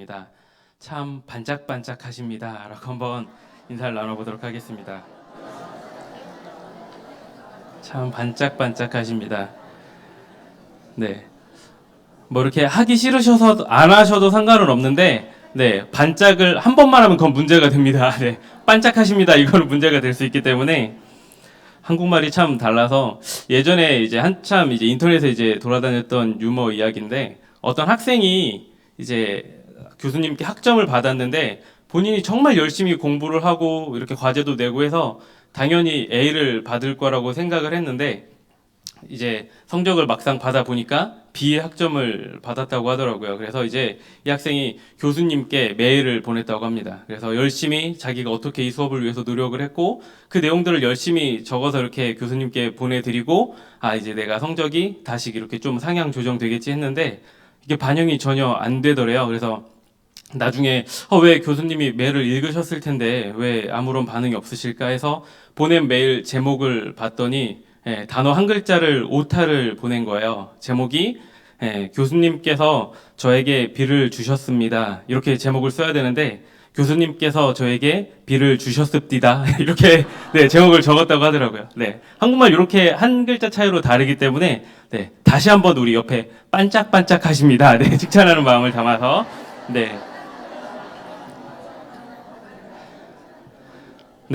있습니다. 참 반짝반짝하십니다. 라고 한번 인사를 나눠보도록 하겠습니다. 참 반짝반짝하십니다. 네. 뭐 이렇게 하기 싫으셔서 안 하셔도 상관은 없는데, 네. 반짝을 한 번만 하면 그건 문제가 됩니다. 네. 반짝하십니다. 이거는 문제가 될 수 있기 때문에, 한국말이 참 달라서 예전에 이제 한참 이제 인터넷에 이제 돌아다녔던 유머 이야기인데 어떤 학생이 이제 교수님께 학점을 받았는데 본인이 정말 열심히 공부를 하고 이렇게 과제도 내고 해서 당연히 A를 받을 거라고 생각을 했는데 이제 성적을 막상 받아 보니까 B의 학점을 받았다고 하더라고요. 그래서 이제 이 학생이 교수님께 메일을 보냈다고 합니다. 그래서 열심히 자기가 어떻게 이 수업을 위해서 노력을 했고 그 내용들을 열심히 적어서 이렇게 교수님께 보내드리고 이제 내가 성적이 다시 이렇게 좀 상향 조정되겠지 했는데 이게 반영이 전혀 안 되더래요. 그래서 나중에 왜 교수님이 메일을 읽으셨을 텐데 왜 아무런 반응이 없으실까 해서 보낸 메일 제목을 봤더니 단어 한 글자를 오타를 보낸 거예요. 제목이 교수님께서 저에게 B를 주셨습니다. 이렇게 제목을 써야 되는데 교수님께서 저에게 B를 주셨습니다. 이렇게 제목을 적었다고 하더라고요. 네, 한국말 이렇게 한 글자 차이로 다르기 때문에 다시 한번 우리 옆에 반짝반짝하십니다. 칭찬하는 마음을 담아서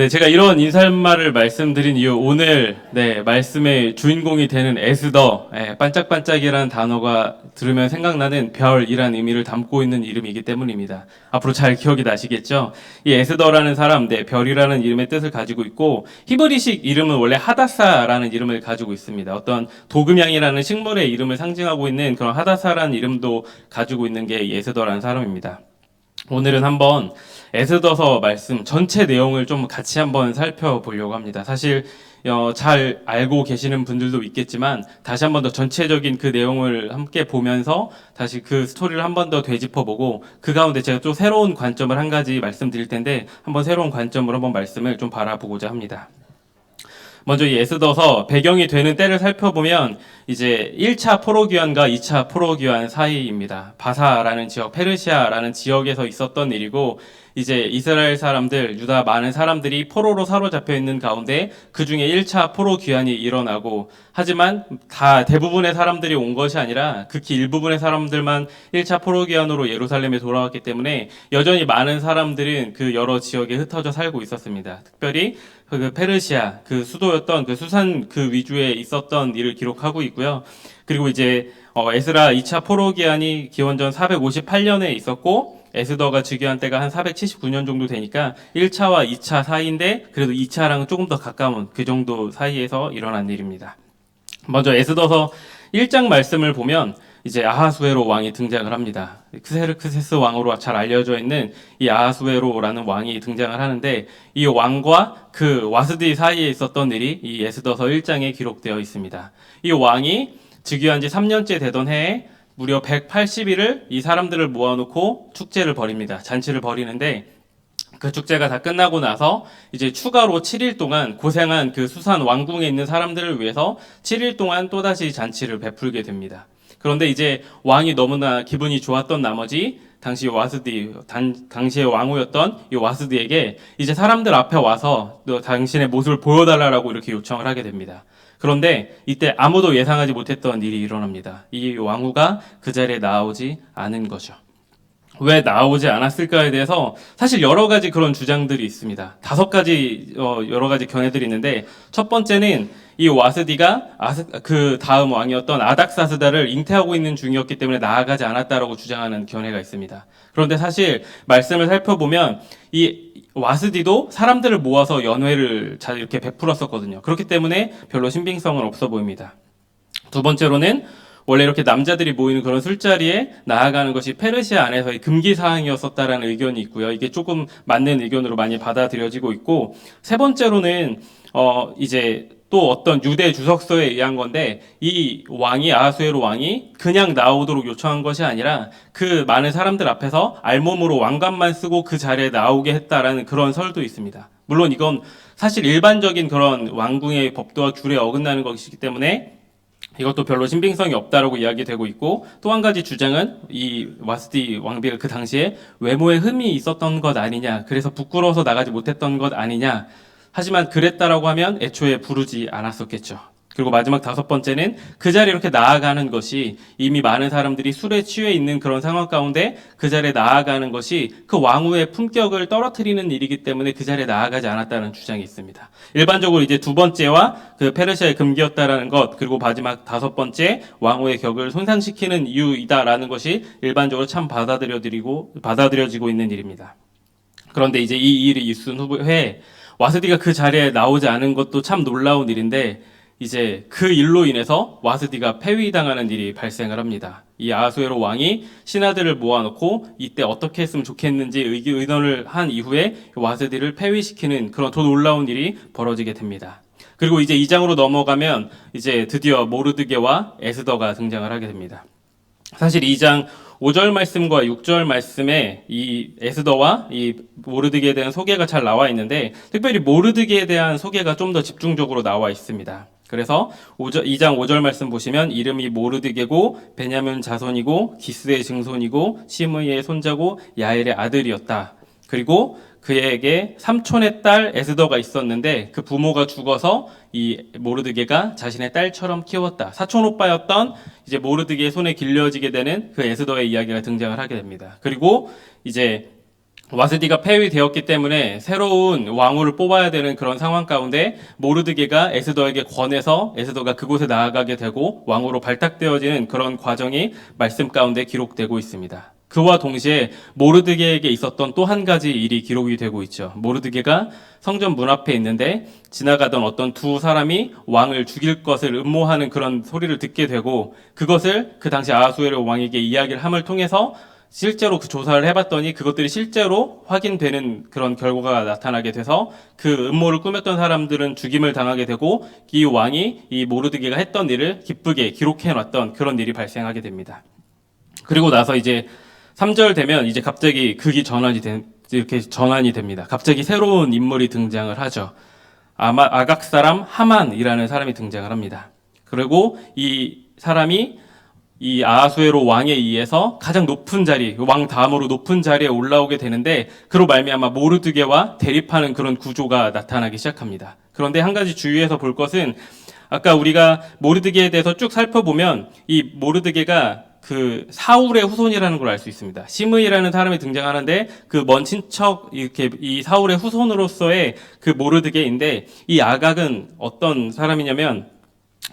제가 이런 인사말을 말씀드린 이유, 오늘, 말씀의 주인공이 되는 에스더, 반짝반짝이라는 단어가 들으면 생각나는 별이라는 의미를 담고 있는 이름이기 때문입니다. 앞으로 잘 기억이 나시겠죠? 이 에스더라는 사람, 별이라는 이름의 뜻을 가지고 있고, 히브리식 이름은 원래 하다사라는 이름을 가지고 있습니다. 어떤 도금향이라는 식물의 이름을 상징하고 있는 그런 하다사라는 이름도 가지고 있는 게 이 에스더라는 사람입니다. 오늘은 한번 에스더서 말씀 전체 내용을 좀 같이 한번 살펴보려고 합니다. 사실 잘 알고 계시는 분들도 있겠지만 다시 한번 더 전체적인 그 내용을 함께 보면서 다시 그 스토리를 한 번 더 되짚어보고 그 가운데 제가 또 새로운 관점을 한 가지 말씀드릴 텐데 한번 새로운 관점으로 한번 말씀을 좀 바라보고자 합니다. 먼저 이 에스더서 배경이 되는 때를 살펴보면 이제 1차 포로기환과 2차 포로기환 사이입니다. 바사라는 지역, 페르시아라는 지역에서 있었던 일이고 이제 이스라엘 사람들, 유다 많은 사람들이 포로로 사로잡혀 있는 가운데 그 중에 1차 포로귀환이 일어나고 하지만 대부분의 사람들이 온 것이 아니라 극히 일부분의 사람들만 1차 포로귀환으로 예루살렘에 돌아왔기 때문에 여전히 많은 사람들은 그 여러 지역에 흩어져 살고 있었습니다. 특별히 그 페르시아, 그 수도였던 그 수산 그 위주에 있었던 일을 기록하고 있고요. 그리고 이제 에스라 2차 포로기환이 기원전 458년에 있었고 에스더가 즉위한 때가 한 479년 정도 되니까 1차와 2차 사이인데 그래도 2차랑은 조금 더 가까운 그 정도 사이에서 일어난 일입니다. 먼저 에스더서 1장 말씀을 보면 이제 아하수에로 왕이 등장을 합니다. 크세르크세스 왕으로 잘 알려져 있는 이 아하수에로라는 왕이 등장을 하는데 이 왕과 그 와스디 사이에 있었던 일이 이 에스더서 1장에 기록되어 있습니다. 이 왕이 즉위한 지 3년째 되던 해에 무려 180일을 이 사람들을 모아놓고 축제를 벌입니다. 잔치를 벌이는데 그 축제가 다 끝나고 나서 이제 추가로 7일 동안 고생한 그 수산 왕궁에 있는 사람들을 위해서 7일 동안 또다시 잔치를 베풀게 됩니다. 그런데 이제 왕이 너무나 기분이 좋았던 나머지 당시의 왕후였던 이 와스디에게 이제 사람들 앞에 와서 너 당신의 모습을 보여달라고 이렇게 요청을 하게 됩니다. 그런데 이때 아무도 예상하지 못했던 일이 일어납니다. 이 왕후가 그 자리에 나오지 않은 거죠. 왜 나오지 않았을까에 대해서 사실 여러 가지 그런 주장들이 있습니다. 5가지 여러 가지 견해들이 있는데 첫 번째는 이 와스디가 그 다음 왕이었던 아닥사스다를 잉태하고 있는 중이었기 때문에 나아가지 않았다라고 주장하는 견해가 있습니다. 그런데 사실 말씀을 살펴보면 이 와스디도 사람들을 모아서 연회를 잘 이렇게 베풀었었거든요. 그렇기 때문에 별로 신빙성은 없어 보입니다. 두 번째로는 원래 이렇게 남자들이 모이는 그런 술자리에 나아가는 것이 페르시아 안에서의 금기 사항이었었다라는 의견이 있고요. 이게 조금 맞는 의견으로 많이 받아들여지고 있고, 세 번째로는 이제 또 어떤 유대 주석서에 의한 건데 이 왕이 아하수에로 왕이 그냥 나오도록 요청한 것이 아니라 그 많은 사람들 앞에서 알몸으로 왕관만 쓰고 그 자리에 나오게 했다라는 그런 설도 있습니다. 물론 이건 사실 일반적인 그런 왕궁의 법도와 규례에 어긋나는 것이기 때문에 이것도 별로 신빙성이 없다라고 이야기되고 있고, 또 한 가지 주장은 이 와스디 왕비가 그 당시에 외모에 흠이 있었던 것 아니냐, 그래서 부끄러워서 나가지 못했던 것 아니냐. 하지만 그랬다라고 하면 애초에 부르지 않았었겠죠. 그리고 마지막 다섯 번째는 그 자리에 이렇게 나아가는 것이, 이미 많은 사람들이 술에 취해 있는 그런 상황 가운데 그 자리에 나아가는 것이 그 왕후의 품격을 떨어뜨리는 일이기 때문에 그 자리에 나아가지 않았다는 주장이 있습니다. 일반적으로 이제 두 번째와 그 페르시아의 금기였다라는 것, 그리고 마지막 다섯 번째 왕후의 격을 손상시키는 이유이다라는 것이 일반적으로 참 받아들여지고 있는 일입니다. 그런데 이제 이 일이 있은 후에 와스디가 그 자리에 나오지 않은 것도 참 놀라운 일인데, 이제 그 일로 인해서 와스디가 폐위당하는 일이 발생을 합니다. 이 아하수에로 왕이 신하들을 모아놓고 이때 어떻게 했으면 좋겠는지 의논을 한 이후에 와스디를 폐위시키는 그런 더 놀라운 일이 벌어지게 됩니다. 그리고 이제 2장으로 넘어가면 이제 드디어 모르드게와 에스더가 등장을 하게 됩니다. 사실 2장 5절 말씀과 6절 말씀에 이 에스더와 이 모르드게에 대한 소개가 잘 나와 있는데, 특별히 모르드게에 대한 소개가 좀 더 집중적으로 나와 있습니다. 그래서 2장 5절 말씀 보시면 이름이 모르드게고 베냐민 자손이고 기스의 증손이고 시므이의 손자고 야엘의 아들이었다. 그리고 그에게 삼촌의 딸 에스더가 있었는데 그 부모가 죽어서 이 모르드게가 자신의 딸처럼 키웠다. 사촌 오빠였던 이제 모르드게의 손에 길려지게 되는 그 에스더의 이야기가 등장을 하게 됩니다. 그리고 이제 와스디가 폐위되었기 때문에 새로운 왕후를 뽑아야 되는 그런 상황 가운데 모르드게가 에스더에게 권해서 에스더가 그곳에 나아가게 되고 왕후로 발탁되어지는 그런 과정이 말씀 가운데 기록되고 있습니다. 그와 동시에 모르드게에게 있었던 또 한 가지 일이 기록이 되고 있죠. 모르드게가 성전 문 앞에 있는데 지나가던 어떤 두 사람이 왕을 죽일 것을 음모하는 그런 소리를 듣게 되고, 그것을 그 당시 아하수에로 왕에게 이야기를 함을 통해서 실제로 그 조사를 해봤더니 그것들이 실제로 확인되는 그런 결과가 나타나게 돼서 그 음모를 꾸몄던 사람들은 죽임을 당하게 되고, 이 왕이 이 모르드게가 했던 일을 기쁘게 기록해놨던 그런 일이 발생하게 됩니다. 그리고 나서 이제 3절 되면 이제 갑자기 이렇게 전환이 됩니다. 갑자기 새로운 인물이 등장을 하죠. 아각 사람 하만이라는 사람이 등장을 합니다. 그리고 이 사람이 이 아하수에로 왕에 의해서 가장 높은 자리, 왕 다음으로 높은 자리에 올라오게 되는데, 그로 말미암아 모르드게와 대립하는 그런 구조가 나타나기 시작합니다. 그런데 한 가지 주의해서 볼 것은, 아까 우리가 모르드게에 대해서 쭉 살펴보면 이 모르드게가 그 사울의 후손이라는 걸 알 수 있습니다. 시므이라는 사람이 등장하는데 그 먼 친척, 이렇게 이 사울의 후손으로서의 그 모르드게인데, 이 아각은 어떤 사람이냐면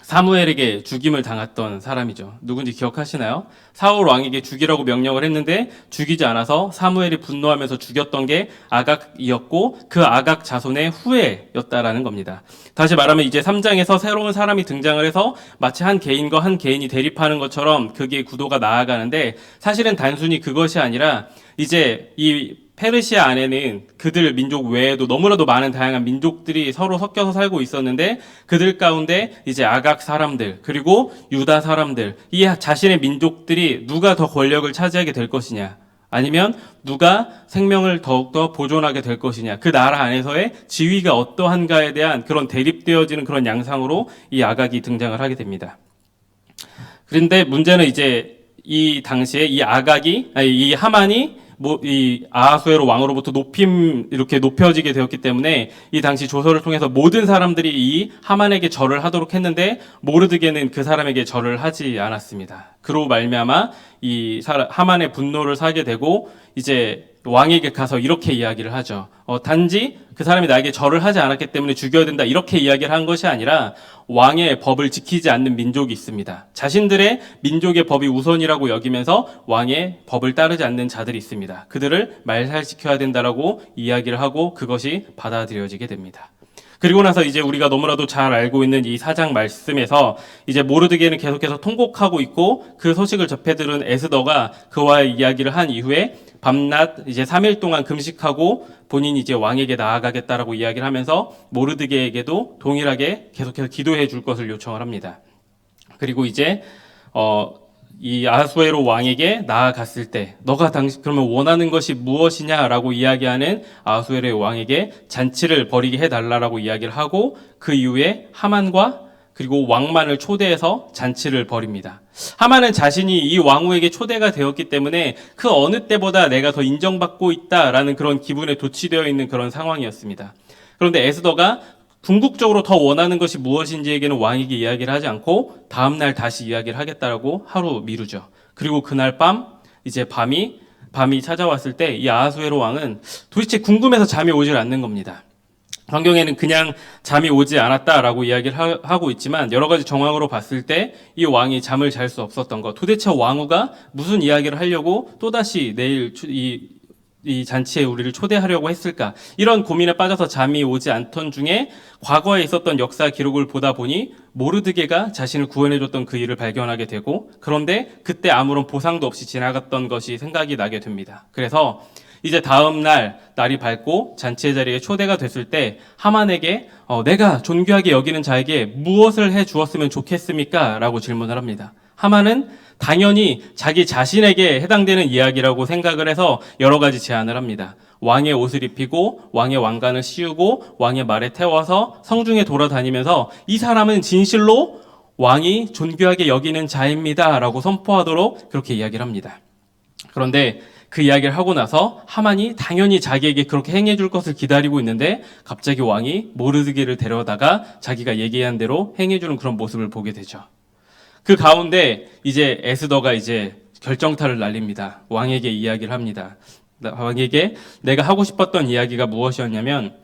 사무엘에게 죽임을 당했던 사람이죠. 누군지 기억하시나요? 사울 왕에게 죽이라고 명령을 했는데 죽이지 않아서 사무엘이 분노하면서 죽였던 게 아각이었고, 그 아각 자손의 후예였다라는 겁니다. 다시 말하면 이제 3장에서 새로운 사람이 등장을 해서 마치 한 개인과 한 개인이 대립하는 것처럼 그게 구도가 나아가는데, 사실은 단순히 그것이 아니라 이제 이 페르시아 안에는 그들 민족 외에도 너무나도 많은 다양한 민족들이 서로 섞여서 살고 있었는데, 그들 가운데 이제 아각 사람들 그리고 유다 사람들, 이 자신의 민족들이 누가 더 권력을 차지하게 될 것이냐, 아니면 누가 생명을 더욱더 보존하게 될 것이냐, 그 나라 안에서의 지위가 어떠한가에 대한 그런 대립되어지는 그런 양상으로 이 아각이 등장을 하게 됩니다. 그런데 문제는 이제 이 당시에 이 하만이 이 아하수에로 왕으로부터 이렇게 높여지게 되었기 때문에 이 당시 조서를 통해서 모든 사람들이 이 하만에게 절을 하도록 했는데, 모르드게는 그 사람에게 절을 하지 않았습니다. 그로 말미암아 이 하만의 분노를 사게 되고, 이제 왕에게 가서 이렇게 이야기를 하죠. 단지 그 사람이 나에게 절을 하지 않았기 때문에 죽여야 된다, 이렇게 이야기를 한 것이 아니라 왕의 법을 지키지 않는 민족이 있습니다. 자신들의 민족의 법이 우선이라고 여기면서 왕의 법을 따르지 않는 자들이 있습니다. 그들을 말살시켜야 된다라고 이야기를 하고 그것이 받아들여지게 됩니다. 그리고 나서 이제 우리가 너무나도 잘 알고 있는 이 4장 말씀에서 이제 모르드게는 계속해서 통곡하고 있고, 그 소식을 접해 들은 에스더가 그와의 이야기를 한 이후에 밤낮 이제 3일 동안 금식하고 본인이 이제 왕에게 나아가겠다라고 이야기를 하면서 모르드게에게도 동일하게 계속해서 기도해 줄 것을 요청을 합니다. 그리고 이제 이 아하수에로 왕에게 나아갔을 때 너가 그러면 원하는 것이 무엇이냐라고 이야기하는 아하수에로 왕에게 잔치를 벌이게 해달라고 이야기를 하고, 그 이후에 하만과 그리고 왕만을 초대해서 잔치를 벌입니다. 하만은 자신이 이 왕후에게 초대가 되었기 때문에 그 어느 때보다 내가 더 인정받고 있다라는 그런 기분에 도취되어 있는 그런 상황이었습니다. 그런데 에스더가 궁극적으로 더 원하는 것이 무엇인지에게는 왕에게 이야기를 하지 않고 다음날 다시 이야기를 하겠다라고 하루 미루죠. 그리고 그날 밤, 이제 밤이 찾아왔을 때 이 아하수에로 왕은 도대체 궁금해서 잠이 오질 않는 겁니다. 성경에는 그냥 잠이 오지 않았다라고 이야기를 하고 있지만 여러 가지 정황으로 봤을 때 이 왕이 잠을 잘 수 없었던 것, 도대체 왕후가 무슨 이야기를 하려고 또다시 내일 이 잔치에 우리를 초대하려고 했을까? 이런 고민에 빠져서 잠이 오지 않던 중에 과거에 있었던 역사 기록을 보다 보니 모르드게가 자신을 구원해줬던 그 일을 발견하게 되고, 그런데 그때 아무런 보상도 없이 지나갔던 것이 생각이 나게 됩니다. 그래서 이제 다음 날이 밝고 잔치의 자리에 초대가 됐을 때 하만에게 내가 존귀하게 여기는 자에게 무엇을 해 주었으면 좋겠습니까? 라고 질문을 합니다. 하만은 당연히 자기 자신에게 해당되는 이야기라고 생각을 해서 여러 가지 제안을 합니다. 왕의 옷을 입히고 왕의 왕관을 씌우고 왕의 말에 태워서 성중에 돌아다니면서 이 사람은 진실로 왕이 존귀하게 여기는 자입니다 라고 선포하도록 그렇게 이야기를 합니다. 그런데 그 이야기를 하고 나서 하만이 당연히 자기에게 그렇게 행해줄 것을 기다리고 있는데 갑자기 왕이 모르드게를 데려다가 자기가 얘기한 대로 행해주는 그런 모습을 보게 되죠. 그 가운데 이제 에스더가 이제 결정타를 날립니다. 왕에게 이야기를 합니다. 왕에게 내가 하고 싶었던 이야기가 무엇이었냐면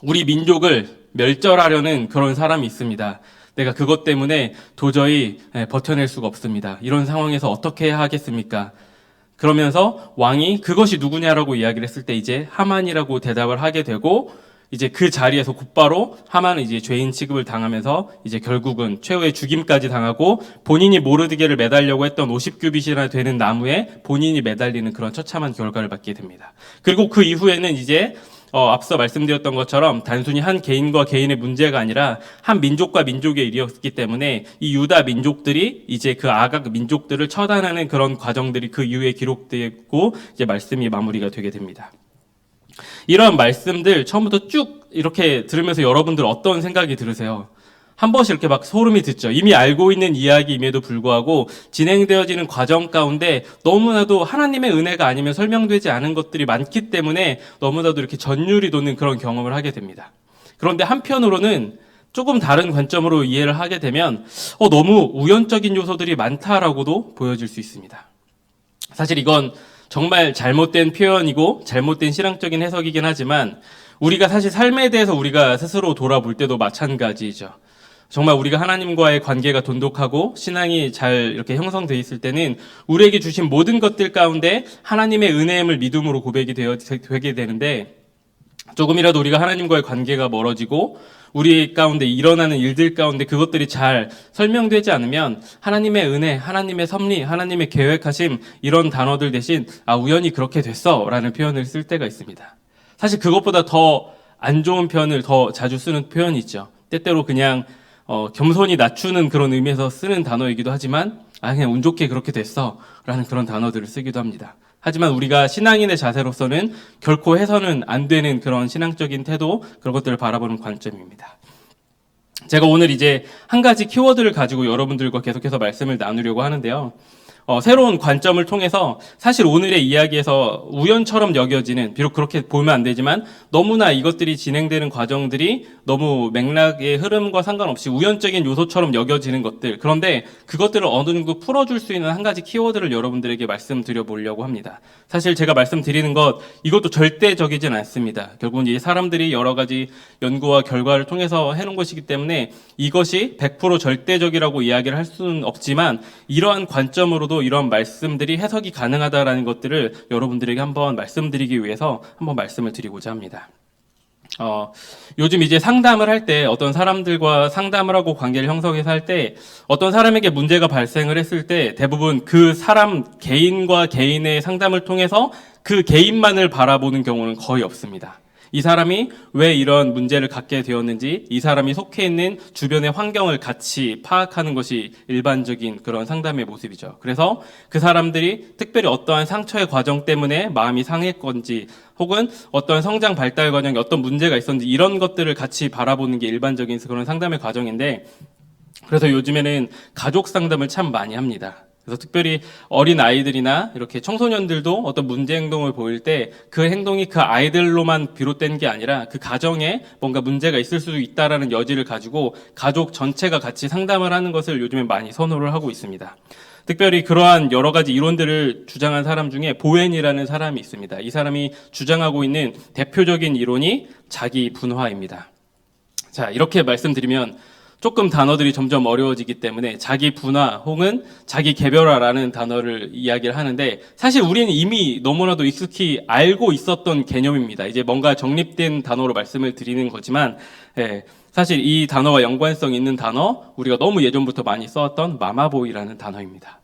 우리 민족을 멸절하려는 그런 사람이 있습니다. 내가 그것 때문에 도저히 버텨낼 수가 없습니다. 이런 상황에서 어떻게 해야 하겠습니까? 그러면서 왕이 그것이 누구냐라고 이야기를 했을 때 이제 하만이라고 대답을 하게 되고 이제 그 자리에서 곧바로 하만은 이제 죄인 취급을 당하면서 이제 결국은 최후의 죽임까지 당하고 본인이 모르드게를 매달려고 했던 50규빗이나 되는 나무에 본인이 매달리는 그런 처참한 결과를 받게 됩니다. 그리고 그 이후에는 이제 앞서 말씀드렸던 것처럼 단순히 한 개인과 개인의 문제가 아니라 한 민족과 민족의 일이었기 때문에 이 유다 민족들이 이제 그 아각 민족들을 처단하는 그런 과정들이 그 이후에 기록되고 이제 말씀이 마무리가 되게 됩니다. 이런 말씀들 처음부터 쭉 이렇게 들으면서 여러분들 어떤 생각이 들으세요? 한 번씩 이렇게 막 소름이 돋죠. 이미 알고 있는 이야기임에도 불구하고 진행되어지는 과정 가운데 너무나도 하나님의 은혜가 아니면 설명되지 않은 것들이 많기 때문에 너무나도 이렇게 전율이 돋는 그런 경험을 하게 됩니다. 그런데 한편으로는 조금 다른 관점으로 이해를 하게 되면 너무 우연적인 요소들이 많다라고도 보여질 수 있습니다. 사실 이건 정말 잘못된 표현이고 잘못된 신앙적인 해석이긴 하지만 우리가 사실 삶에 대해서 우리가 스스로 돌아볼 때도 마찬가지죠. 정말 우리가 하나님과의 관계가 돈독하고 신앙이 잘 이렇게 형성되어 있을 때는 우리에게 주신 모든 것들 가운데 하나님의 은혜임을 믿음으로 고백이 되게 되는데 조금이라도 우리가 하나님과의 관계가 멀어지고 우리 가운데 일어나는 일들 가운데 그것들이 잘 설명되지 않으면 하나님의 은혜, 하나님의 섭리, 하나님의 계획하심 이런 단어들 대신 우연히 그렇게 됐어 라는 표현을 쓸 때가 있습니다. 사실 그것보다 더 안 좋은 표현을 더 자주 쓰는 표현이 있죠. 때때로 그냥 겸손히 낮추는 그런 의미에서 쓰는 단어이기도 하지만 그냥 운 좋게 그렇게 됐어 라는 그런 단어들을 쓰기도 합니다. 하지만 우리가 신앙인의 자세로서는 결코 해서는 안 되는 그런 신앙적인 태도, 그런 것들을 바라보는 관점입니다. 제가 오늘 이제 한 가지 키워드를 가지고 여러분들과 계속해서 말씀을 나누려고 하는데요. 새로운 관점을 통해서 사실 오늘의 이야기에서 우연처럼 여겨지는, 비록 그렇게 보면 안 되지만 너무나 이것들이 진행되는 과정들이 너무 맥락의 흐름과 상관없이 우연적인 요소처럼 여겨지는 것들, 그런데 그것들을 어느 정도 풀어줄 수 있는 한 가지 키워드를 여러분들에게 말씀드려 보려고 합니다. 사실 제가 말씀드리는 것 이것도 절대적이진 않습니다. 결국은 이 사람들이 여러 가지 연구와 결과를 통해서 해놓은 것이기 때문에 이것이 100% 절대적이라고 이야기를 할 수는 없지만 이러한 관점으로도 이런 말씀들이 해석이 가능하다라는 것들을 여러분들에게 한번 말씀드리기 위해서 한번 말씀을 드리고자 합니다. 요즘 이제 상담을 할 때 어떤 사람들과 상담을 하고 관계를 형성해서 할 때 어떤 사람에게 문제가 발생을 했을 때 대부분 그 사람 개인과 개인의 상담을 통해서 그 개인만을 바라보는 경우는 거의 없습니다. 이 사람이 왜 이런 문제를 갖게 되었는지 이 사람이 속해 있는 주변의 환경을 같이 파악하는 것이 일반적인 그런 상담의 모습이죠. 그래서 그 사람들이 특별히 어떠한 상처의 과정 때문에 마음이 상했건지 혹은 어떤 성장 발달 과정에 어떤 문제가 있었는지 이런 것들을 같이 바라보는 게 일반적인 그런 상담의 과정인데 그래서 요즘에는 가족 상담을 참 많이 합니다. 그래서 특별히 어린 아이들이나 이렇게 청소년들도 어떤 문제 행동을 보일 때 그 행동이 그 아이들로만 비롯된 게 아니라 그 가정에 뭔가 문제가 있을 수도 있다라는 여지를 가지고 가족 전체가 같이 상담을 하는 것을 요즘에 많이 선호를 하고 있습니다. 특별히 그러한 여러 가지 이론들을 주장한 사람 중에 보웬이라는 사람이 있습니다. 이 사람이 주장하고 있는 대표적인 이론이 자기 분화입니다. 자, 이렇게 말씀드리면 조금 단어들이 점점 어려워지기 때문에 자기 분화 혹은 자기 개별화라는 단어를 이야기를 하는데 사실 우리는 이미 너무나도 익숙히 알고 있었던 개념입니다. 이제 뭔가 정립된 단어로 말씀을 드리는 거지만 사실 이 단어와 연관성 있는 단어 우리가 너무 예전부터 많이 써왔던 마마보이라는 단어입니다.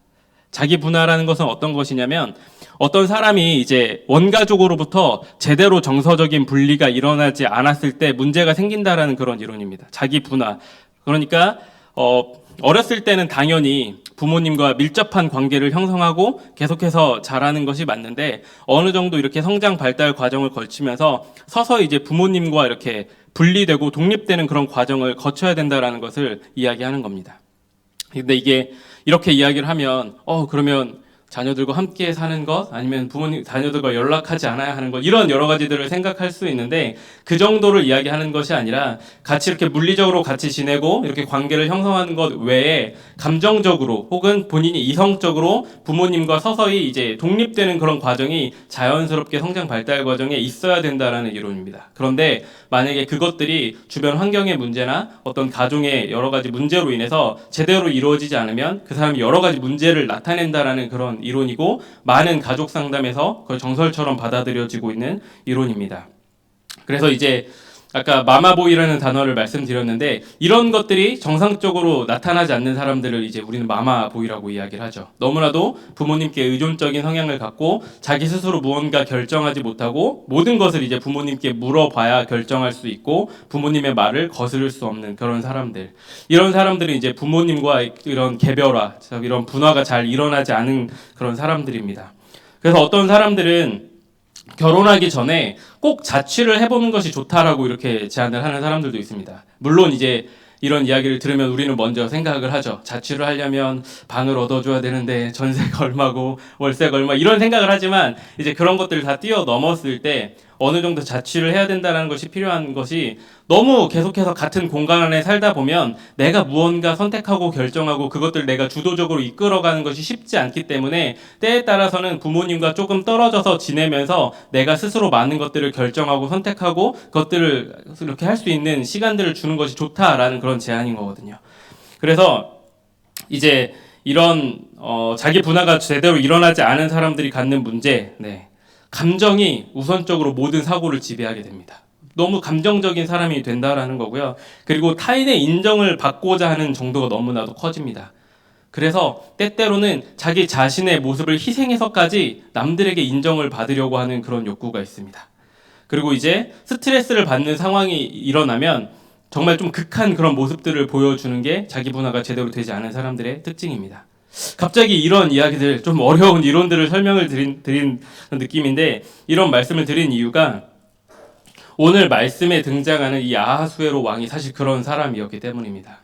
자기 분화라는 것은 어떤 것이냐면 어떤 사람이 이제 원가족으로부터 제대로 정서적인 분리가 일어나지 않았을 때 문제가 생긴다라는 그런 이론입니다. 자기 분화. 그러니까 어렸을 때는 당연히 부모님과 밀접한 관계를 형성하고 계속해서 자라는 것이 맞는데 어느 정도 이렇게 성장 발달 과정을 거치면서 서서히 이제 부모님과 이렇게 분리되고 독립되는 그런 과정을 거쳐야 된다라는 것을 이야기하는 겁니다. 근데 이게 이렇게 이야기를 하면 그러면 자녀들과 함께 사는 것 아니면 부모님 자녀들과 연락하지 않아야 하는 것 이런 여러 가지들을 생각할 수 있는데 그 정도를 이야기하는 것이 아니라 같이 이렇게 물리적으로 같이 지내고 이렇게 관계를 형성하는 것 외에 감정적으로 혹은 본인이 이성적으로 부모님과 서서히 이제 독립되는 그런 과정이 자연스럽게 성장 발달 과정에 있어야 된다라는 이론입니다. 그런데 만약에 그것들이 주변 환경의 문제나 어떤 가정의 여러 가지 문제로 인해서 제대로 이루어지지 않으면 그 사람이 여러 가지 문제를 나타낸다라는 그런 이론이고 많은 가족 상담에서 그걸 정설처럼 받아들여지고 있는 이론입니다. 그래서 이제 아까 마마보이라는 단어를 말씀드렸는데 이런 것들이 정상적으로 나타나지 않는 사람들을 이제 우리는 마마보이라고 이야기를 하죠. 너무나도 부모님께 의존적인 성향을 갖고 자기 스스로 무언가 결정하지 못하고 모든 것을 이제 부모님께 물어봐야 결정할 수 있고 부모님의 말을 거스를 수 없는 그런 사람들. 이런 사람들은 이제 부모님과 이런 개별화, 이런 분화가 잘 일어나지 않은 그런 사람들입니다. 그래서 어떤 사람들은 결혼하기 전에 꼭 자취를 해보는 것이 좋다라고 이렇게 제안을 하는 사람들도 있습니다. 물론 이제 이런 이야기를 들으면 우리는 먼저 생각을 하죠. 자취를 하려면 방을 얻어줘야 되는데 전세가 얼마고 월세가 얼마 이런 생각을 하지만 이제 그런 것들을 다 뛰어넘었을 때 어느 정도 자취를 해야 된다는 것이 필요한 것이 너무 계속해서 같은 공간 안에 살다 보면 내가 무언가 선택하고 결정하고 그것들 내가 주도적으로 이끌어가는 것이 쉽지 않기 때문에 때에 따라서는 부모님과 조금 떨어져서 지내면서 내가 스스로 많은 것들을 결정하고 선택하고 그것들을 이렇게 할 수 있는 시간들을 주는 것이 좋다라는 그런 제안인 거거든요. 그래서 이제 이런 자기 분화가 제대로 일어나지 않은 사람들이 갖는 문제, 감정이 우선적으로 모든 사고를 지배하게 됩니다. 너무 감정적인 사람이 된다라는 거고요. 그리고 타인의 인정을 받고자 하는 정도가 너무나도 커집니다. 그래서 때때로는 자기 자신의 모습을 희생해서까지 남들에게 인정을 받으려고 하는 그런 욕구가 있습니다. 그리고 이제 스트레스를 받는 상황이 일어나면 정말 좀 극한 그런 모습들을 보여주는 게 자기 분화가 제대로 되지 않은 사람들의 특징입니다. 갑자기 이런 이야기들, 좀 어려운 이론들을 설명을 드린 느낌인데 이런 말씀을 드린 이유가 오늘 말씀에 등장하는 이 아하수에로 왕이 사실 그런 사람이었기 때문입니다.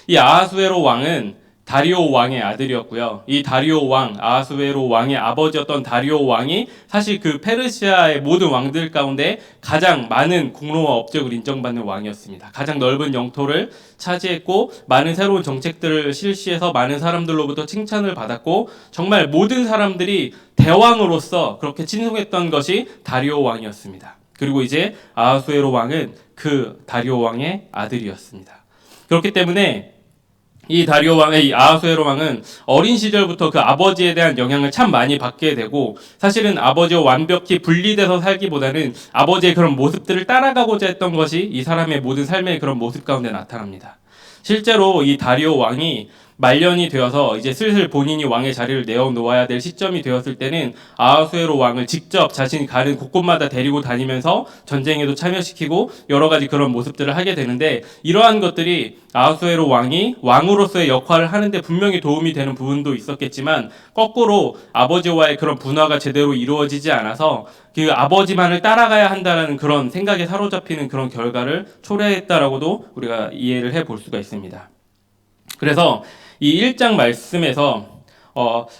이 아하수에로 왕은 다리오 왕의 아들이었고요. 이 다리오 왕, 아하수에로 왕의 아버지였던 다리오 왕이 사실 그 페르시아의 모든 왕들 가운데 가장 많은 공로와 업적을 인정받는 왕이었습니다. 가장 넓은 영토를 차지했고 많은 새로운 정책들을 실시해서 많은 사람들로부터 칭찬을 받았고 정말 모든 사람들이 대왕으로서 그렇게 칭송했던 것이 다리오 왕이었습니다. 그리고 이제 아하수에로 왕은 그 다리오 왕의 아들이었습니다. 그렇기 때문에 이 다리오 왕의 이 아하수에로 왕은 어린 시절부터 그 아버지에 대한 영향을 참 많이 받게 되고 사실은 아버지와 완벽히 분리돼서 살기보다는 아버지의 그런 모습들을 따라가고자 했던 것이 이 사람의 모든 삶의 그런 모습 가운데 나타납니다. 실제로 이 다리오 왕이 말년이 되어서 이제 슬슬 본인이 왕의 자리를 내어놓아야 될 시점이 되었을 때는 아하수에로 왕을 직접 자신이 가는 곳곳마다 데리고 다니면서 전쟁에도 참여시키고 여러 가지 그런 모습들을 하게 되는데 이러한 것들이 아하수에로 왕이 왕으로서의 역할을 하는데 분명히 도움이 되는 부분도 있었겠지만 거꾸로 아버지와의 그런 분화가 제대로 이루어지지 않아서 그 아버지만을 따라가야 한다는 그런 생각에 사로잡히는 그런 결과를 초래했다라고도 우리가 이해를 해볼 수가 있습니다. 그래서 이 1장 말씀에서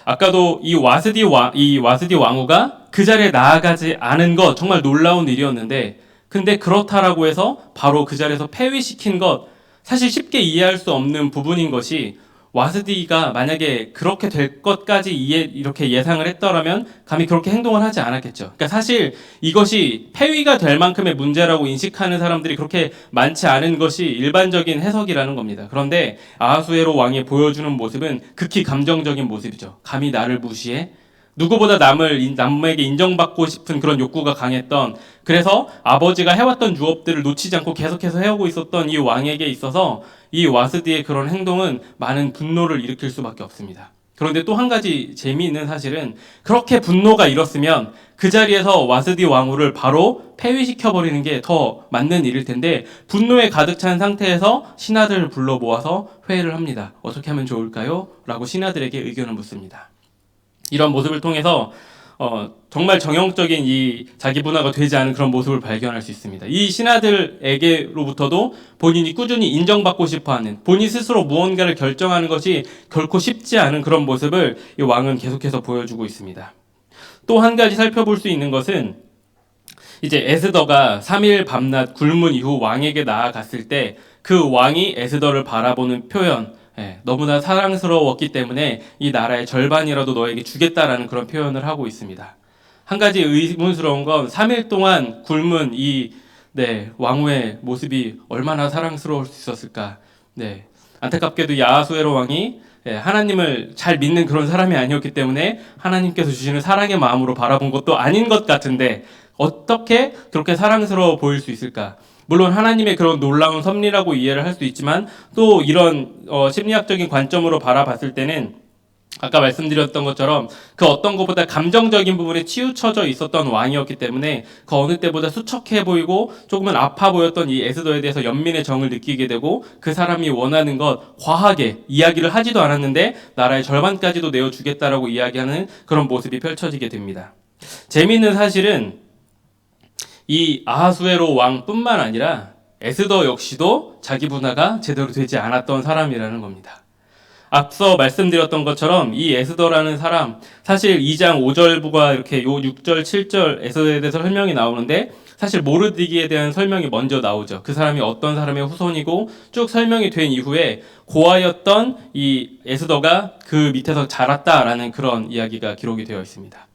아까도 이 와스디 왕후가 그 자리에 나아가지 않은 것 정말 놀라운 일이었는데, 근데 그렇다라고 해서 바로 그 자리에서 폐위시킨 것, 사실 쉽게 이해할 수 없는 부분인 것이, 와스디가 만약에 그렇게 될 것까지 이렇게 예상을 했더라면 감히 그렇게 행동을 하지 않았겠죠. 그러니까 사실 이것이 폐위가 될 만큼의 문제라고 인식하는 사람들이 그렇게 많지 않은 것이 일반적인 해석이라는 겁니다. 그런데 아하수에로 왕이 보여주는 모습은 극히 감정적인 모습이죠. 감히 나를 무시해? 누구보다 남에게 인정받고 싶은 그런 욕구가 강했던, 그래서 아버지가 해왔던 유업들을 놓치지 않고 계속해서 해오고 있었던 이 왕에게 있어서 이 와스디의 그런 행동은 많은 분노를 일으킬 수밖에 없습니다. 그런데 또 한 가지 재미있는 사실은, 그렇게 분노가 일었으면 그 자리에서 와스디 왕후를 바로 폐위시켜버리는 게 더 맞는 일일 텐데, 분노에 가득 찬 상태에서 신하들을 불러 모아서 회의를 합니다. 어떻게 하면 좋을까요? 라고 신하들에게 의견을 묻습니다. 이런 모습을 통해서 정말 정형적인 이 자기 분화가 되지 않은 그런 모습을 발견할 수 있습니다. 이 신하들에게로부터도 본인이 꾸준히 인정받고 싶어하는, 본인 스스로 무언가를 결정하는 것이 결코 쉽지 않은 그런 모습을 이 왕은 계속해서 보여주고 있습니다. 또 한 가지 살펴볼 수 있는 것은, 이제 에스더가 3일 밤낮 굶은 이후 왕에게 나아갔을 때 그 왕이 에스더를 바라보는 표현, 너무나 사랑스러웠기 때문에 이 나라의 절반이라도 너에게 주겠다라는 그런 표현을 하고 있습니다. 한 가지 의문스러운 건 3일 동안 굶은 이 왕후의 모습이 얼마나 사랑스러울 수 있었을까. 안타깝게도 이 아하수에로 왕이 하나님을 잘 믿는 그런 사람이 아니었기 때문에 하나님께서 주시는 사랑의 마음으로 바라본 것도 아닌 것 같은데, 어떻게 그렇게 사랑스러워 보일 수 있을까? 물론 하나님의 그런 놀라운 섭리라고 이해를 할 수 있지만, 또 이런 심리학적인 관점으로 바라봤을 때는 아까 말씀드렸던 것처럼 그 어떤 것보다 감정적인 부분에 치우쳐져 있었던 왕이었기 때문에 그 어느 때보다 수척해 보이고 조금은 아파 보였던 이 에스더에 대해서 연민의 정을 느끼게 되고, 그 사람이 원하는 것 과하게 이야기를 하지도 않았는데 나라의 절반까지도 내어주겠다라고 이야기하는 그런 모습이 펼쳐지게 됩니다. 재미있는 사실은 이 아하수에로 왕뿐만 아니라 에스더 역시도 자기 분화가 제대로 되지 않았던 사람이라는 겁니다. 앞서 말씀드렸던 것처럼 이 에스더라는 사람, 사실 2장 5절부가 이렇게 요 6절, 7절 에스더에 대해서 설명이 나오는데, 사실 모르드기에 대한 설명이 먼저 나오죠. 그 사람이 어떤 사람의 후손이고 쭉 설명이 된 이후에 고아였던 이 에스더가 그 밑에서 자랐다라는 그런 이야기가 기록이 되어 있습니다.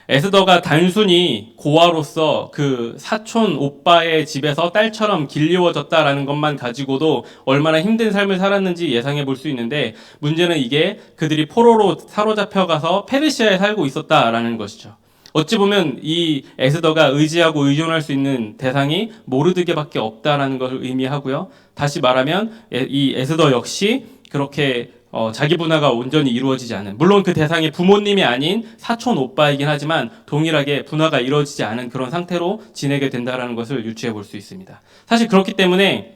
에스더가 단순히 고아로서 그 사촌 오빠의 집에서 딸처럼 길리워졌다라는 것만 가지고도 얼마나 힘든 삶을 살았는지 예상해 볼 수 있는데, 문제는 이게 그들이 포로로 사로잡혀가서 페르시아에 살고 있었다라는 것이죠. 어찌 보면 이 에스더가 의지하고 의존할 수 있는 대상이 모르드게밖에 없다라는 것을 의미하고요. 다시 말하면 이 에스더 역시 그렇게 자기 분화가 온전히 이루어지지 않은, 물론 그 대상이 부모님이 아닌 사촌 오빠이긴 하지만 동일하게 분화가 이루어지지 않은 그런 상태로 지내게 된다는 것을 유추해 볼 수 있습니다. 사실 그렇기 때문에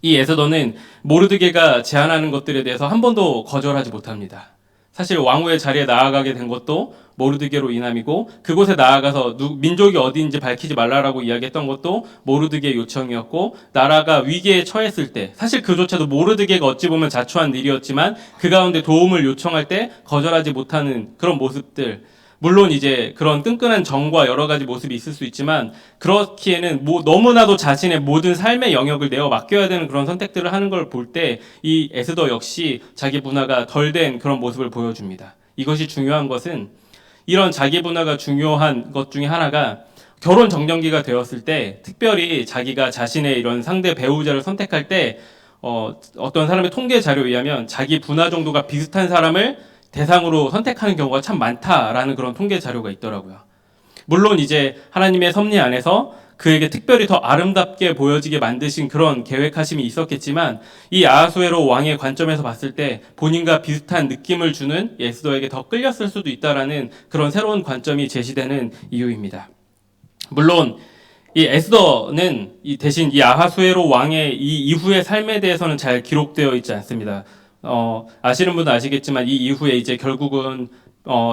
이 에스더는 모르드게가 제안하는 것들에 대해서 한 번도 거절하지 못합니다. 사실 왕후의 자리에 나아가게 된 것도 모르드게로 인함이고, 그곳에 나아가서 민족이 어디인지 밝히지 말라라고 이야기했던 것도 모르드게의 요청이었고, 나라가 위기에 처했을 때 사실 그조차도 모르드게가 어찌 보면 자초한 일이었지만 그 가운데 도움을 요청할 때 거절하지 못하는 그런 모습들, 물론 이제 그런 끈끈한 정과 여러 가지 모습이 있을 수 있지만, 그렇기에는 너무나도 자신의 모든 삶의 영역을 내어 맡겨야 되는 그런 선택들을 하는 걸 볼 때 이 에스더 역시 자기 분화가 덜 된 그런 모습을 보여줍니다. 이것이 중요한 것은, 이런 자기 분화가 중요한 것 중에 하나가 결혼 정년기가 되었을 때, 특별히 자기가 자신의 이런 상대 배우자를 선택할 때 어떤 사람의 통계 자료에 의하면 자기 분화 정도가 비슷한 사람을 대상으로 선택하는 경우가 참 많다라는 그런 통계 자료가 있더라고요. 물론 이제 하나님의 섭리 안에서 그에게 특별히 더 아름답게 보여지게 만드신 그런 계획하심이 있었겠지만, 이 아하수에로 왕의 관점에서 봤을 때 본인과 비슷한 느낌을 주는 에스더에게 더 끌렸을 수도 있다라는 그런 새로운 관점이 제시되는 이유입니다. 물론 이 에스더는 대신 이 아하수에로 왕의 이 이후의 삶에 대해서는 잘 기록되어 있지 않습니다. 아시는 분은 아시겠지만 이 이후에 이제 결국은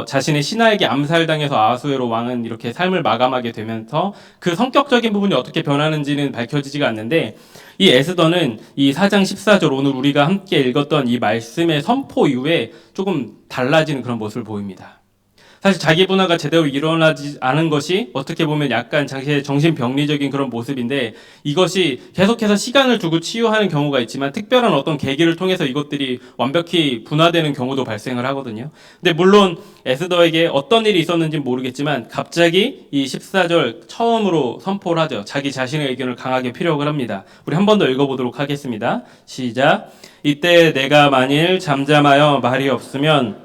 자신의 신하에게 암살당해서 아하수에로 왕은 이렇게 삶을 마감하게 되면서 그 성격적인 부분이 어떻게 변하는지는 밝혀지지가 않는데, 이 에스더는 이 4장 14절, 오늘 우리가 함께 읽었던 이 말씀의 선포 이후에 조금 달라지는 그런 모습을 보입니다. 사실 자기 분화가 제대로 일어나지 않은 것이 어떻게 보면 약간 자기의 정신병리적인 그런 모습인데, 이것이 계속해서 시간을 두고 치유하는 경우가 있지만 특별한 어떤 계기를 통해서 이것들이 완벽히 분화되는 경우도 발생을 하거든요. 근데 물론 에스더에게 어떤 일이 있었는지 모르겠지만 갑자기 이 14절 처음으로 선포를 하죠. 자기 자신의 의견을 강하게 피력을 합니다. 우리 한 번 더 읽어보도록 하겠습니다. 시작. 이때 내가 만일 잠잠하여 말이 없으면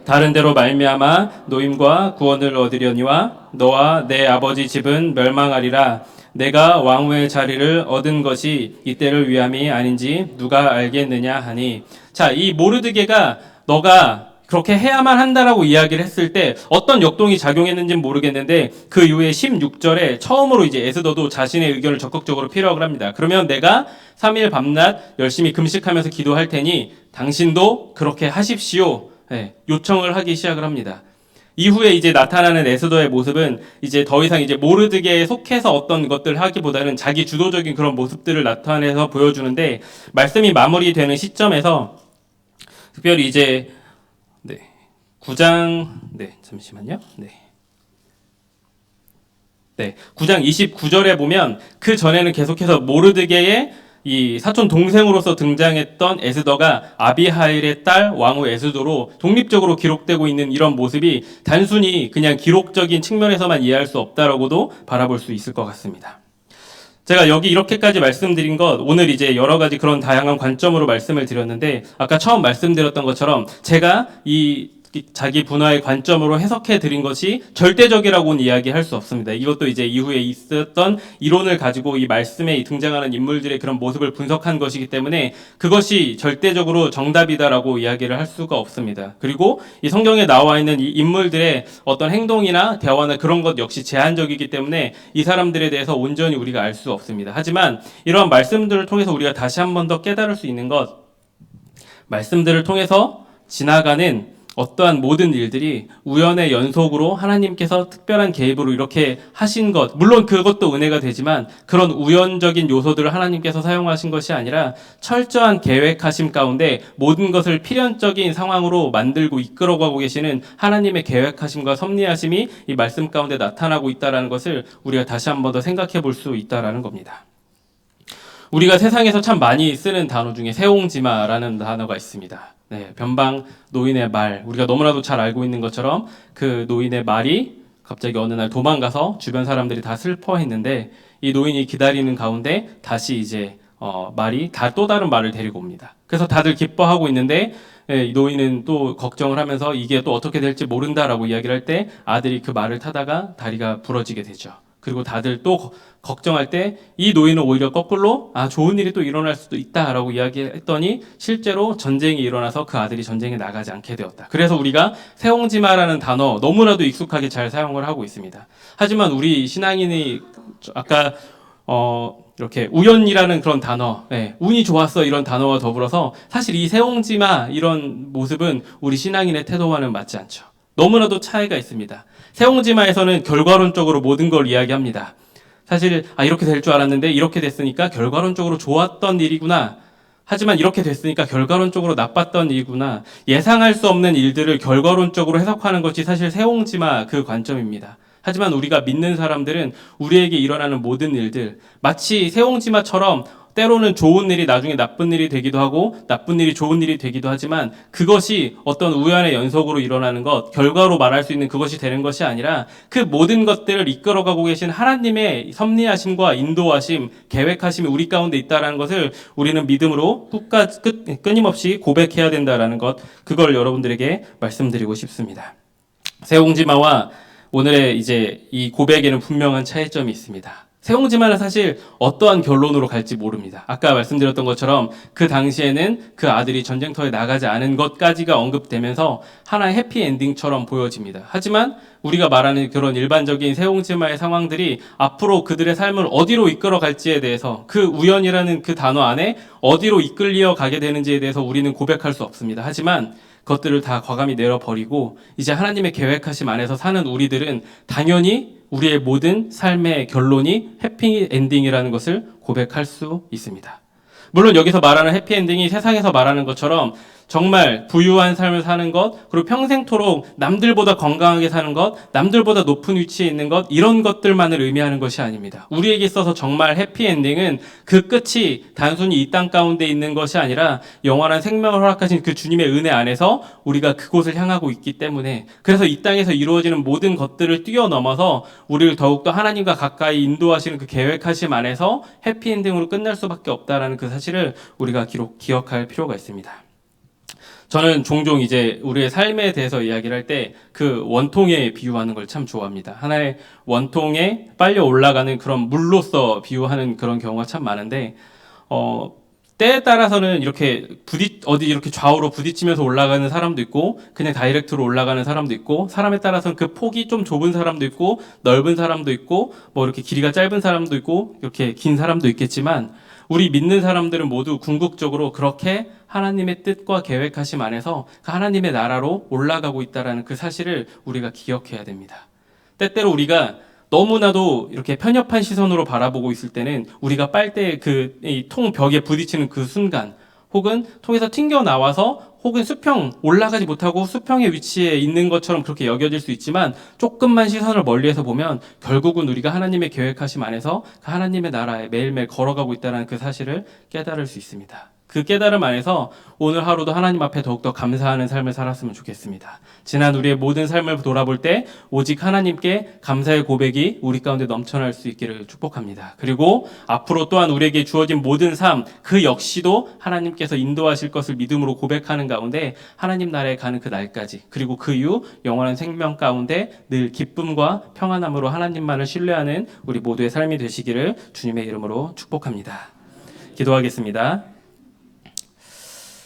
다른 데로 말미암아 노임과 구원을 얻으려니와 너와 내 아버지 집은 멸망하리라. 내가 왕후의 자리를 얻은 것이 이때를 위함이 아닌지 누가 알겠느냐 하니. 자, 이 모르드게가 너가 그렇게 해야만 한다라고 이야기를 했을 때 어떤 역동이 작용했는지는 모르겠는데, 그 이후에 16절에 처음으로 이제 에스더도 자신의 의견을 적극적으로 피력을 합니다. 그러면 내가 3일 밤낮 열심히 금식하면서 기도할 테니 당신도 그렇게 하십시오. 네, 요청을 하기 시작을 합니다. 이후에 이제 나타나는 에스더의 모습은 이제 더 이상 이제 모르드게에 속해서 어떤 것들을 하기보다는 자기 주도적인 그런 모습들을 나타내서 보여주는데, 말씀이 마무리되는 시점에서 특별히 이제 9장 잠시만요. 9장 29절에 보면 그 전에는 계속해서 모르드게의 이 사촌 동생으로서 등장했던 에스더가 아비하일의 딸 왕후 에스더로 독립적으로 기록되고 있는 이런 모습이 단순히 그냥 기록적인 측면에서만 이해할 수 없다라고도 바라볼 수 있을 것 같습니다. 제가 여기 이렇게까지 말씀드린 것, 오늘 이제 여러 가지 그런 다양한 관점으로 말씀을 드렸는데, 아까 처음 말씀드렸던 것처럼 제가 이 자기 분화의 관점으로 해석해 드린 것이 절대적이라고는 이야기할 수 없습니다. 이것도 이제 이후에 있었던 이론을 가지고 이 말씀에 등장하는 인물들의 그런 모습을 분석한 것이기 때문에 그것이 절대적으로 정답이다라고 이야기를 할 수가 없습니다. 그리고 이 성경에 나와 있는 이 인물들의 어떤 행동이나 대화나 그런 것 역시 제한적이기 때문에 이 사람들에 대해서 온전히 우리가 알 수 없습니다. 하지만 이러한 말씀들을 통해서 우리가 다시 한 번 더 깨달을 수 있는 것, 말씀들을 통해서 지나가는 어떠한 모든 일들이 우연의 연속으로 하나님께서 특별한 개입으로 이렇게 하신 것, 물론 그것도 은혜가 되지만 그런 우연적인 요소들을 하나님께서 사용하신 것이 아니라 철저한 계획하심 가운데 모든 것을 필연적인 상황으로 만들고 이끌어가고 계시는 하나님의 계획하심과 섭리하심이 이 말씀 가운데 나타나고 있다는 것을 우리가 다시 한 번 더 생각해 볼 수 있다는 겁니다. 우리가 세상에서 참 많이 쓰는 단어 중에 세옹지마라는 단어가 있습니다. 변방 노인의 말, 우리가 너무나도 잘 알고 있는 것처럼 그 노인의 말이 갑자기 어느 날 도망가서 주변 사람들이 다 슬퍼했는데, 이 노인이 기다리는 가운데 다시 이제 말이 또 다른 말을 데리고 옵니다. 그래서 다들 기뻐하고 있는데 이 노인은 또 걱정을 하면서 이게 또 어떻게 될지 모른다라고 이야기를 할 때 아들이 그 말을 타다가 다리가 부러지게 되죠. 그리고 다들 또 걱정할 때 이 노인은 오히려 거꾸로 좋은 일이 또 일어날 수도 있다라고 이야기했더니 실제로 전쟁이 일어나서 그 아들이 전쟁에 나가지 않게 되었다. 그래서 우리가 세옹지마라는 단어 너무나도 익숙하게 잘 사용을 하고 있습니다. 하지만 우리 신앙인이 아까 이렇게 우연이라는 그런 단어, 운이 좋았어 이런 단어와 더불어서 사실 이 세옹지마 이런 모습은 우리 신앙인의 태도와는 맞지 않죠. 너무나도 차이가 있습니다. 세옹지마에서는 결과론적으로 모든 걸 이야기합니다. 사실 이렇게 될 줄 알았는데 이렇게 됐으니까 결과론적으로 좋았던 일이구나. 하지만 이렇게 됐으니까 결과론적으로 나빴던 일이구나. 예상할 수 없는 일들을 결과론적으로 해석하는 것이 사실 세옹지마 그 관점입니다. 하지만 우리가 믿는 사람들은 우리에게 일어나는 모든 일들, 마치 세옹지마처럼 때로는 좋은 일이 나중에 나쁜 일이 되기도 하고 나쁜 일이 좋은 일이 되기도 하지만 그것이 어떤 우연의 연속으로 일어나는 것, 결과로 말할 수 있는 그것이 되는 것이 아니라 그 모든 것들을 이끌어가고 계신 하나님의 섭리하심과 인도하심, 계획하심이 우리 가운데 있다는 것을 우리는 믿음으로 끊임없이 고백해야 된다는 것, 그걸 여러분들에게 말씀드리고 싶습니다. 세옹지마와 오늘의 이제 이 고백에는 분명한 차이점이 있습니다. 세옹지마는 사실 어떠한 결론으로 갈지 모릅니다. 아까 말씀드렸던 것처럼 그 당시에는 그 아들이 전쟁터에 나가지 않은 것까지가 언급되면서 하나의 해피엔딩처럼 보여집니다. 하지만 우리가 말하는 그런 일반적인 세옹지마의 상황들이 앞으로 그들의 삶을 어디로 이끌어 갈지에 대해서, 그 우연이라는 그 단어 안에 어디로 이끌려 가게 되는지에 대해서 우리는 고백할 수 없습니다. 하지만 그것들을 다 과감히 내려버리고 이제 하나님의 계획하심 안에서 사는 우리들은 당연히 우리의 모든 삶의 결론이 해피엔딩이라는 것을 고백할 수 있습니다. 물론 여기서 말하는 해피엔딩이 세상에서 말하는 것처럼 정말 부유한 삶을 사는 것, 그리고 평생토록 남들보다 건강하게 사는 것, 남들보다 높은 위치에 있는 것, 이런 것들만을 의미하는 것이 아닙니다. 우리에게 있어서 정말 해피엔딩은 그 끝이 단순히 이 땅 가운데 있는 것이 아니라 영원한 생명을 허락하신 그 주님의 은혜 안에서 우리가 그곳을 향하고 있기 때문에, 그래서 이 땅에서 이루어지는 모든 것들을 뛰어넘어서 우리를 더욱더 하나님과 가까이 인도하시는 그 계획하심 안에서 해피엔딩으로 끝날 수밖에 없다라는 그 사실을 우리가 기억할 필요가 있습니다. 저는 종종 이제 우리의 삶에 대해서 이야기를 할 때 그 원통에 비유하는 걸 참 좋아합니다. 하나의 원통에 빨려 올라가는 그런 물로서 비유하는 그런 경우가 참 많은데, 때에 따라서는 이렇게 어디 이렇게 좌우로 부딪히면서 올라가는 사람도 있고, 그냥 다이렉트로 올라가는 사람도 있고, 사람에 따라서는 그 폭이 좀 좁은 사람도 있고, 넓은 사람도 있고, 뭐 이렇게 길이가 짧은 사람도 있고, 이렇게 긴 사람도 있겠지만, 우리 믿는 사람들은 모두 궁극적으로 그렇게 하나님의 뜻과 계획하심 안에서 그 하나님의 나라로 올라가고 있다라는 그 사실을 우리가 기억해야 됩니다. 때때로 우리가 너무나도 이렇게 편협한 시선으로 바라보고 있을 때는 우리가 빨대 통 벽에 부딪히는 그 순간, 혹은 통에서 튕겨 나와서 혹은 수평 올라가지 못하고 수평의 위치에 있는 것처럼 그렇게 여겨질 수 있지만, 조금만 시선을 멀리해서 보면 결국은 우리가 하나님의 계획하심 안에서 그 하나님의 나라에 매일매일 걸어가고 있다는 그 사실을 깨달을 수 있습니다. 그 깨달음 안에서 오늘 하루도 하나님 앞에 더욱더 감사하는 삶을 살았으면 좋겠습니다. 지난 우리의 모든 삶을 돌아볼 때 오직 하나님께 감사의 고백이 우리 가운데 넘쳐날 수 있기를 축복합니다. 그리고 앞으로 또한 우리에게 주어진 모든 삶, 그 역시도 하나님께서 인도하실 것을 믿음으로 고백하는 가운데 하나님 나라에 가는 그 날까지, 그리고 그 이후 영원한 생명 가운데 늘 기쁨과 평안함으로 하나님만을 신뢰하는 우리 모두의 삶이 되시기를 주님의 이름으로 축복합니다. 기도하겠습니다.